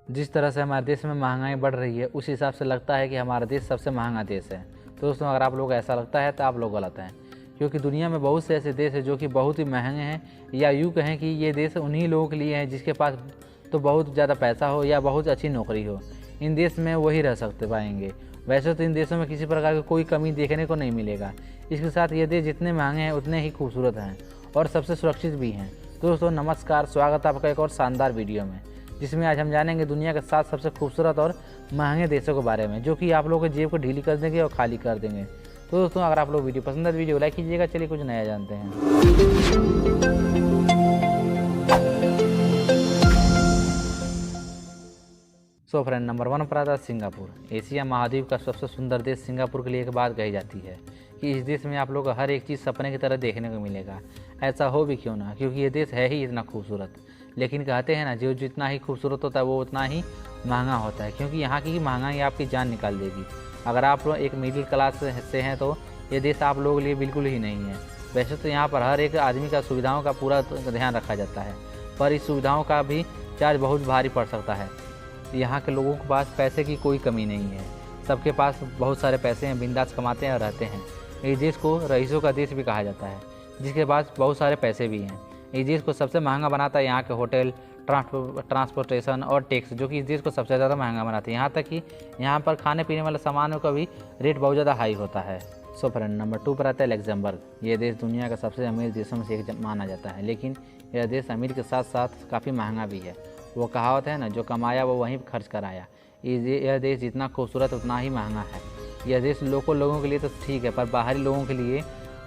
जिस तरह से हमारे देश में महंगाई बढ़ रही है उस हिसाब से लगता है कि हमारा देश सबसे महंगा देश है। तो दोस्तों, अगर आप लोग ऐसा लगता है तो आप लोग गलत हैं, क्योंकि दुनिया में बहुत से ऐसे देश हैं जो कि बहुत ही महंगे हैं, या यूँ कहें कि ये देश उन्हीं लोगों के लिए हैं जिसके पास तो बहुत ज़्यादा पैसा हो या बहुत अच्छी नौकरी हो। इन देश में वही रह सकते पाएंगे। वैसे तो इन देशों में किसी प्रकार की कोई कमी देखने को नहीं मिलेगा। इसके साथ ये देश जितने महंगे हैं उतने ही खूबसूरत हैं और सबसे सुरक्षित भी हैं। दोस्तों नमस्कार, स्वागत है आपका एक और शानदार वीडियो में, जिसमें आज हम जानेंगे दुनिया के 7 सबसे खूबसूरत और महंगे देशों के बारे में, जो कि आप लोगों के जेब को ढीली कर देंगे और खाली कर देंगे। तो दोस्तों, अगर आप लोग वीडियो पसंद है तो वीडियो लाइक कीजिएगा। चलिए कुछ नया जानते हैं। सो फ्रेंड, नंबर 1 पर आता है सिंगापुर। एशिया महाद्वीप का सबसे सुंदर देश सिंगापुर के लिए एक बात कही जाती है कि इस देश में आप लोग को हर एक चीज़ सपने की तरह देखने को मिलेगा। ऐसा हो भी क्यों ना, क्योंकि ये देश है ही इतना खूबसूरत। लेकिन कहते हैं ना, जो जितना ही खूबसूरत होता है वो उतना ही महंगा होता है, क्योंकि यहाँ की महंगाई आपकी जान निकाल देगी। अगर आप लोग एक मिडिल क्लास से हैं तो ये देश आप लोगों के लिए बिल्कुल ही नहीं है। वैसे तो यहाँ पर हर एक आदमी का सुविधाओं का पूरा ध्यान रखा जाता है, पर इस सुविधाओं का भी चार्ज बहुत भारी पड़ सकता है। यहाँ के लोगों के पास पैसे की कोई कमी नहीं है, सबके पास बहुत सारे पैसे हैं, बिंदास कमाते हैं और रहते हैं। इस देश को रईसों का देश भी कहा जाता है, जिसके पास बहुत सारे पैसे भी हैं। इस देश को सबसे महंगा बनाता है यहाँ के होटल, ट्रांसपोर्टेशन और टैक्स, जो कि इस देश को सबसे ज़्यादा महंगा बनाते हैं। यहाँ तक कि यहाँ पर खाने पीने वाले सामानों का भी रेट बहुत ज़्यादा हाई होता है। सो फ्रेंड, नंबर 2 पर आता है लग्जमबर्ग। ये देश दुनिया का सबसे अमीर देशों में से एक माना जाता है, लेकिन यह देश अमीर के साथ साथ काफ़ी महंगा भी है। वो कहावत है ना, जो कमाया वो वहीं खर्च कराया। यह देश जितना खूबसूरत उतना ही महंगा है। यह देश लोगों के लिए तो ठीक है, पर बाहरी लोगों के लिए,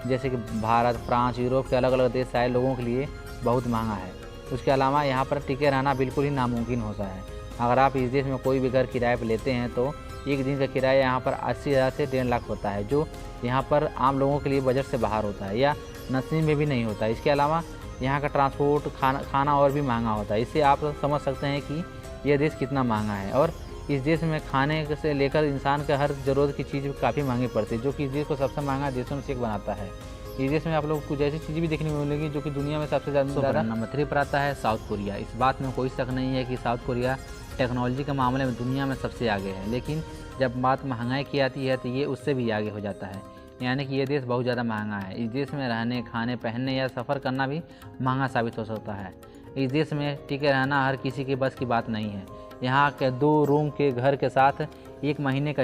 जैसे कि भारत, फ्रांस, यूरोप के अलग अलग देश से आए लोगों के लिए बहुत महंगा है। उसके अलावा यहाँ पर टिके रहना बिल्कुल ही नामुमकिन होता है। अगर आप इस देश में कोई भी घर किराए पर लेते हैं तो एक दिन का किराया यहाँ पर 80,000 से 1.5 लाख होता है, जो यहाँ पर आम लोगों के लिए बजट से बाहर होता है या नसीब में भी नहीं होता है। इसके अलावा यहाँ का ट्रांसपोर्ट, खाना और भी महंगा होता है। इससे आप समझ सकते हैं कि यह देश कितना महंगा है। और इस देश में खाने से लेकर इंसान के हर ज़रूरत की चीज़ काफ़ी महंगी पड़ती है, जो कि इस देश को सबसे महंगा देशों में से एक बनाता है। इस देश में आप लोग कुछ ऐसी चीज़ें भी देखने को मिलेगी जो कि दुनिया में सबसे ज़्यादा। नंबर 3 पर आता है साउथ कोरिया। इस बात में कोई शक नहीं है कि साउथ कोरिया टेक्नोलॉजी के मामले में दुनिया में सबसे आगे है, लेकिन जब बात महंगाई की आती है तो ये उससे भी आगे हो जाता है। यानी कि ये देश बहुत ज़्यादा महंगा है। इस देश में रहने, खाने, पहनने या सफ़र करना भी महंगा साबित हो सकता है। इस देश में टिके रहना हर किसी के बस की बात नहीं है। यहाँ के 2 रूम के घर के साथ 1 महीने का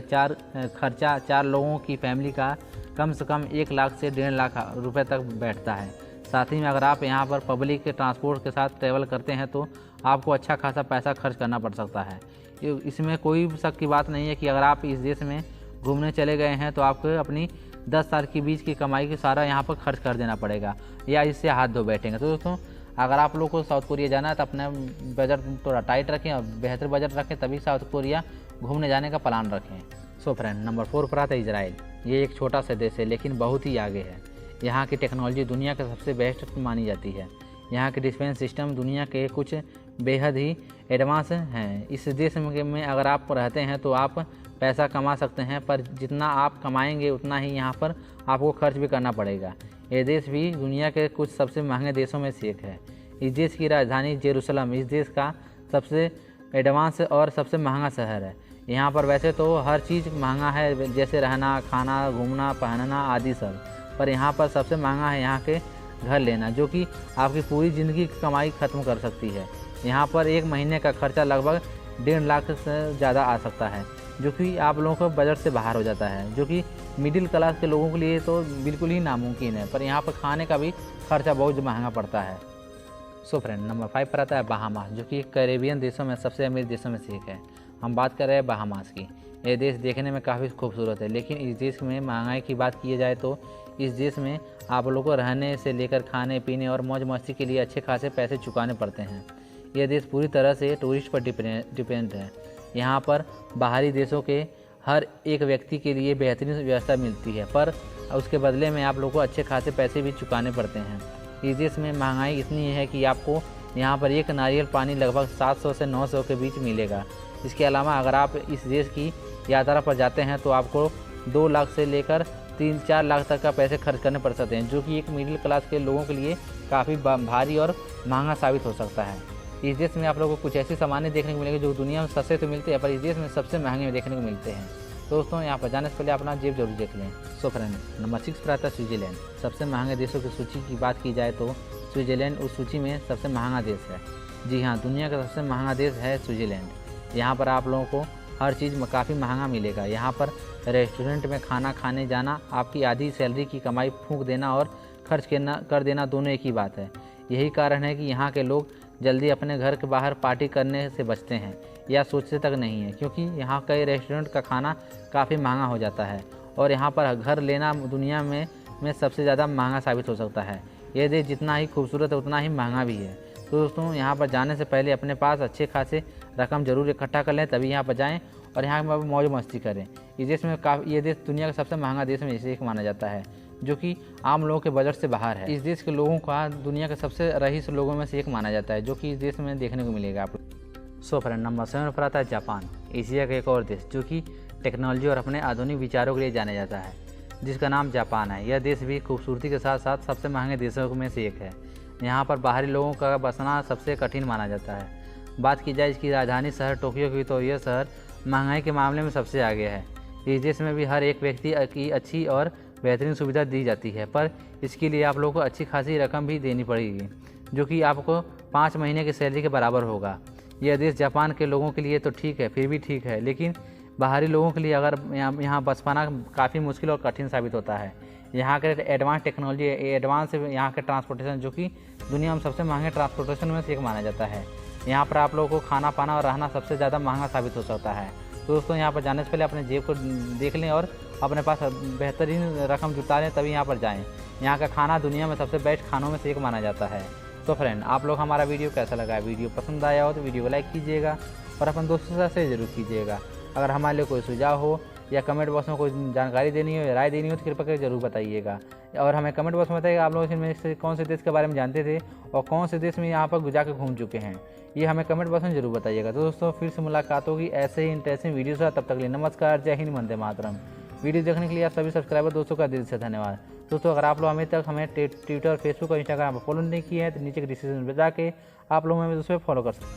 खर्चा 4 लोगों की फैमिली का कम से कम 1 लाख से 1.5 लाख रुपए तक बैठता है। साथ ही में अगर आप यहाँ पर पब्लिक के ट्रांसपोर्ट के साथ ट्रैवल करते हैं तो आपको अच्छा खासा पैसा खर्च करना पड़ सकता है। इसमें कोई शक की बात नहीं है कि अगर आप इस देश में घूमने चले गए हैं तो आपको अपनी 10 साल के बीच की कमाई की सारा यहाँ पर खर्च कर देना पड़ेगा, या इससे हाथ धो बैठेंगे। तो दोस्तों, अगर आप लोग को साउथ कोरिया जाना है तो अपना बजट थोड़ा टाइट रखें और बेहतर बजट रखें, तभी साउथ कोरिया घूमने जाने का प्लान रखें। सो फ्रेंड, नंबर 4 पर आता है इजराइल। ये एक छोटा सा देश है, लेकिन बहुत ही आगे है। यहाँ की टेक्नोलॉजी दुनिया के सबसे बेस्ट मानी जाती है। यहाँ के डिफेंस सिस्टम दुनिया के कुछ बेहद ही एडवांस हैं। इस देश में अगर आप रहते हैं तो आप पैसा कमा सकते हैं, पर जितना आप कमाएंगे उतना ही यहाँ पर आपको खर्च भी करना पड़ेगा। ये देश भी दुनिया के कुछ सबसे महंगे देशों में से एक है। इस देश की राजधानी जेरूसलम इस देश का सबसे एडवांस और सबसे महंगा शहर है। यहाँ पर वैसे तो हर चीज़ महंगा है, जैसे रहना, खाना, घूमना, पहनना आदि सब, पर यहाँ पर सबसे महंगा है यहाँ के घर लेना, जो कि आपकी पूरी ज़िंदगी की कमाई ख़त्म कर सकती है। यहाँ पर 1 महीने का खर्चा लगभग 1.5 लाख से ज़्यादा आ सकता है, जो कि आप लोगों को बजट से बाहर हो जाता है, जो कि मिडिल क्लास के लोगों के लिए तो बिल्कुल ही नामुमकिन है। पर यहाँ पर खाने का भी खर्चा बहुत महंगा पड़ता है। सो फ्रेंड, नंबर 5 पर आता है बहामास, जो कि कैरेबियन देशों में सबसे अमीर देशों में से एक है। हम बात कर रहे हैं बहामास की। ये देश देखने में काफ़ी खूबसूरत है, लेकिन इस देश में महंगाई की बात की जाए तो इस देश में आप लोगों को रहने से लेकर खाने पीने और मौज मस्ती के लिए अच्छे खासे पैसे चुकाने पड़ते हैं। यह देश पूरी तरह से टूरिस्ट पर डिपेंड है। यहाँ पर बाहरी देशों के हर एक व्यक्ति के लिए बेहतरीन व्यवस्था मिलती है, पर उसके बदले में आप लोगों को अच्छे खासे पैसे भी चुकाने पड़ते हैं। इस देश में महंगाई इतनी है कि आपको यहाँ पर एक नारियल पानी लगभग 700 से 900 के बीच मिलेगा। इसके अलावा अगर आप इस देश की यात्रा पर जाते हैं तो आपको 2 लाख से लेकर 3-4 लाख तक का पैसे खर्च करने पड़ सकते हैं, जो कि एक मिडिल क्लास के लोगों के लिए काफ़ी भारी और महंगा साबित हो सकता है। इस देश में आप लोगों को कुछ ऐसे सामानें देखने को मिलेंगे जो दुनिया में सस्ते तो मिलते हैं, पर इस देश में सबसे महंगे में देखने को मिलते हैं। तो दोस्तों यहाँ पर जाने से पहले अपना जेब जरूर देख लें। सो फ्रेंड, नंबर 6 पर आता है स्विट्ज़रलैंड। सबसे महंगे देशों की सूची की बात की जाए तो स्विट्ज़रलैंड उस सूची में सबसे महंगा देश है। जी हाँ, दुनिया का सबसे महंगा देश है स्विट्ज़रलैंड। यहाँ पर आप लोगों को हर चीज़ काफ़ी महंगा मिलेगा। यहाँ पर रेस्टोरेंट में खाना खाने जाना आपकी आधी सैलरी की कमाई फूंक देना और खर्च कर देना दोनों एक ही बात है। यही कारण है कि यहाँ के लोग जल्दी अपने घर के बाहर पार्टी करने से बचते हैं या सोचते तक नहीं है, क्योंकि यहाँ कई रेस्टोरेंट का खाना काफ़ी महंगा हो जाता है और यहाँ पर घर लेना दुनिया में सबसे ज़्यादा महंगा साबित हो सकता है। ये देश जितना ही खूबसूरत है उतना ही महंगा भी है। तो दोस्तों यहाँ पर जाने से पहले अपने पास अच्छे खासे रकम जरूर इकट्ठा कर लें, तभी यहाँ पर जाएँ और यहाँ पर मौज मस्ती करें। इस देश में ये देश दुनिया का सबसे महंगा देश में से एक माना जाता है, जो कि आम लोगों के बजट से बाहर है। इस देश के लोगों का दुनिया के सबसे रईस लोगों में से एक माना जाता है, जो कि इस देश में देखने को मिलेगा आप लोग। सो फ्रेंड, नंबर 7 पर आता है जापान। एशिया का एक और देश जो कि टेक्नोलॉजी और अपने आधुनिक विचारों के लिए जाना जाता है, जिसका नाम जापान है। यह देश भी खूबसूरती के साथ साथ सबसे महंगे देशों में से एक है। यहाँ पर बाहरी लोगों का बसना सबसे कठिन माना जाता है। बात की जाए इसकी राजधानी शहर टोक्यो की, तो यह शहर महंगाई के मामले में सबसे आगे है। इस देश में भी हर एक व्यक्ति की अच्छी और बेहतरीन सुविधा दी जाती है, पर इसके लिए आप लोगों को अच्छी खासी रकम भी देनी पड़ेगी, जो कि आपको 5 महीने की सैलरी के बराबर होगा। यह देश जापान के लोगों के लिए तो ठीक है, फिर भी ठीक है, लेकिन बाहरी लोगों के लिए अगर यहाँ बस पाना काफ़ी मुश्किल और कठिन साबित होता है। यहाँ के एडवांस टेक्नोलॉजी, एडवांस यहाँ के ट्रांसपोर्टेशन, जो कि दुनिया में सबसे महंगे ट्रांसपोर्टेशन में से एक माना जाता है। यहाँ पर आप लोगों को खाना पाना और रहना सबसे ज़्यादा महंगा साबित हो सकता है। तो दोस्तों यहाँ पर जाने से पहले अपने जेब को देख लें और अपने पास बेहतरीन रकम जुटा लें, तभी यहाँ पर जाएं। यहाँ का खाना दुनिया में सबसे बेस्ट खानों में से एक माना जाता है। तो फ्रेंड, आप लोग हमारा वीडियो कैसा लगा? वीडियो पसंद आया हो तो वीडियो को लाइक कीजिएगा और अपने दोस्तों से शेयर जरूर कीजिएगा। अगर हमारे लिए कोई सुझाव हो या कमेंट बॉक्स में कोई जानकारी देनी हो या राय देनी हो तो कृपया करके जरूर बताइएगा। और हमें कमेंट बॉक्स में बताइएगा आप लोग इसमें से कौन से देश के बारे में जानते थे और कौन से देश में यहाँ पर जाकर घूम चुके हैं, ये हमें कमेंट बॉक्स में जरूर बताइएगा। तो दोस्तों फिर से मुलाकात होगी ऐसे ही इंटरेस्टिंग वीडियो से। तब तक के लिए नमस्कार, जय हिंद, वंदे मातरम। वीडियो देखने के लिए आप सभी सब्सक्राइबर दोस्तों का दिल से धन्यवाद। दोस्तों अगर आप लोग अभी तक हमें ट्विटर, फेसबुक और इंस्टाग्राम पर फॉलो नहीं किए हैं तो नीचे के डिस्क्रिप्शन में जाके आप लोग हमें उस पर फॉलो कर सकते हैं।